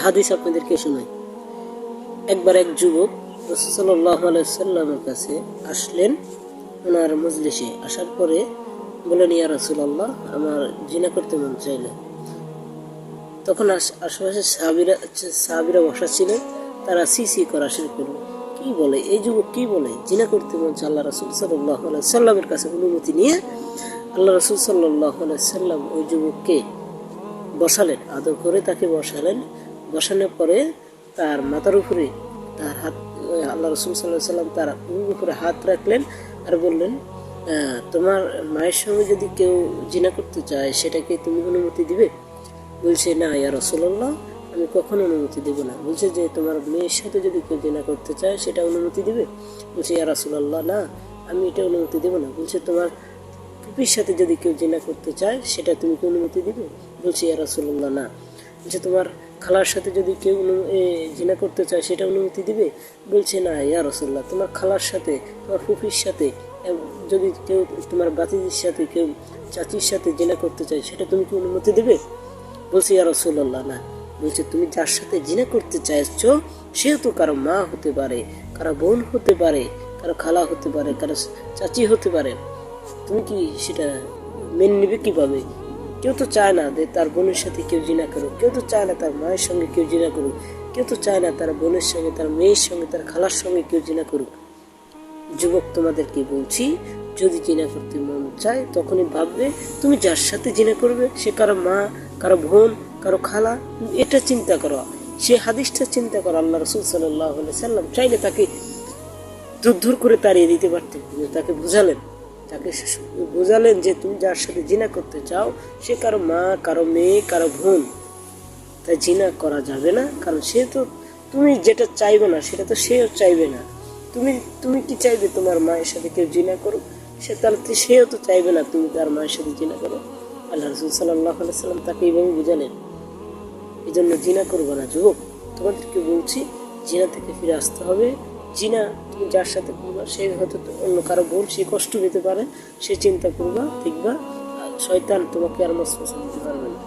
হাদিস আপনাদেরকে শোনাই। একবার এক যুবক রাসূল সাল্লাল্লাহু আলাইহি সাল্লামের কাছে আসলেন। ওনার মজলিসে আসার পরে বললেন, ইয়া রাসূলুল্লাহ, আমার জিনা করতে মন চাইল। তখন আশেপাশে সাহাবীরা বসা ছিলেন। তারা সি করা শুরু করলো, কি বলে এই যুবক, কি বলে জিনা করতে মন চায়। আল্লাহ রাসূল সাল্লাল্লাহু আলাইহি সাল্লামের কাছে অনুমতি নিয়ে আল্লাহ রাসূল সাল্লাল্লাহু আলাইহি সাল্লাম ওই যুবককে বসালেন, আদর করে তাকে বসালেন। বসানোর পরে তার মাথার উপরে তার হাত, আল্লাহ রাসূল সাল্লাল্লাহু আলাইহি সাল্লাম তার উপরে হাত রাখলেন আর বললেন, তোমার মায়ের সঙ্গে যদি কেউ জিনা করতে চায় সেটাকে তুমি অনুমতি দিবে? বলছে, না ইয়া রাসূলুল্লাহ, আমি কখনো অনুমতি দেব না। বলছে যে তোমার মেয়ের সাথে যদি কেউ জিনা করতে চায় সেটা অনুমতি দিবে? বলছে, ইয়া রাসূলুল্লাহ, না, আমি এটা অনুমতি দেব না। বলছে, তোমার ফুপির সাথে যদি কেউ জিনা করতে চায় সেটা তুমি কি অনুমতি দিবে? বলছে, ইয়া রাসূলুল্লাহ, না। বলছে, তোমার খালার সাথে যদি কেউ জিনা করতে চায় সেটা অনুমতি দিবে? বলছে, না ইয়া রাসূলুল্লাহ, তোমার খালার সাথে, তোমার ফুপির সাথে যদি কেউ, তোমার বাতিজির সাথে কেউ, চাচির সাথে জিনা করতে চায় সেটা তুমি কি অনুমতি দেবে? বলছে, ইয়া রাসূলুল্লাহ, না। বলছে, তুমি যার সাথে জিনা করতে চাইছো সেও তো কারো মা হতে পারে, কারো বোন হতে পারে, কারো খালা হতে পারে, কারো চাচি হতে পারে। তুমি কি সেটা মেনে নিবে কিভাবে? কেউ তো চায় না যে তার বোনের সাথে কেউ জিনা করুক, কেউ তো চায় না তার মায়ের সঙ্গে কেউ জিনা করুক, কেউ তো চায় না তার বোনের সঙ্গে, তার মেয়ের সঙ্গে, তার খালার সঙ্গে কেউ জিনা করুক। যুবক, তোমাদেরকে বলছি, যদি জিনা করতে মন চায় তখনই ভাববে তুমি যার সাথে জিনা করবে সে কারো মা, কারো বোন, কারো খালা। এটা চিন্তা করো, সে হাদিসটা চিন্তা করো। আল্লাহ রাসূল সাল্লাল্লাহু আলাইহি সাল্লাম চাইলে তাকে দূর করে তাড়িয়ে দিতে পারতেন, তাকে বুঝালেন যে তুমি যার সাথে জিনা করতে চাও সে কারো মা, কারো মেয়ে, কারো বোন, তাই জিনা করা যাবে না। কারণ সে তো, তুমি যেটা চাইবে না সেটা তো সেও চাইবে না। তুমি কি চাইবে তোমার মায়ের সাথে কেউ জিনা করুক? তাহলে সেও তো চাইবে না তুমি তার মায়ের সাথে জিনা করো। আল্লাহ রাসূল সাল্লাল্লাহু আলাইহি সাল্লাম তাকে এইভাবে বুঝালেন। এই জন্য জিনা করবো না যুবক, তোমাদেরকে বলছি, জিনা থেকে ফিরে আসতে হবে। জিনা তুমি যার সাথে করবা সে হয়তো অন্য কারো বোন, সে কষ্ট পেতে পারে, সে চিন্তা করবা, দেখবা শয়তান তোমাকে আর মসওয়াসা দিতে পারবে না।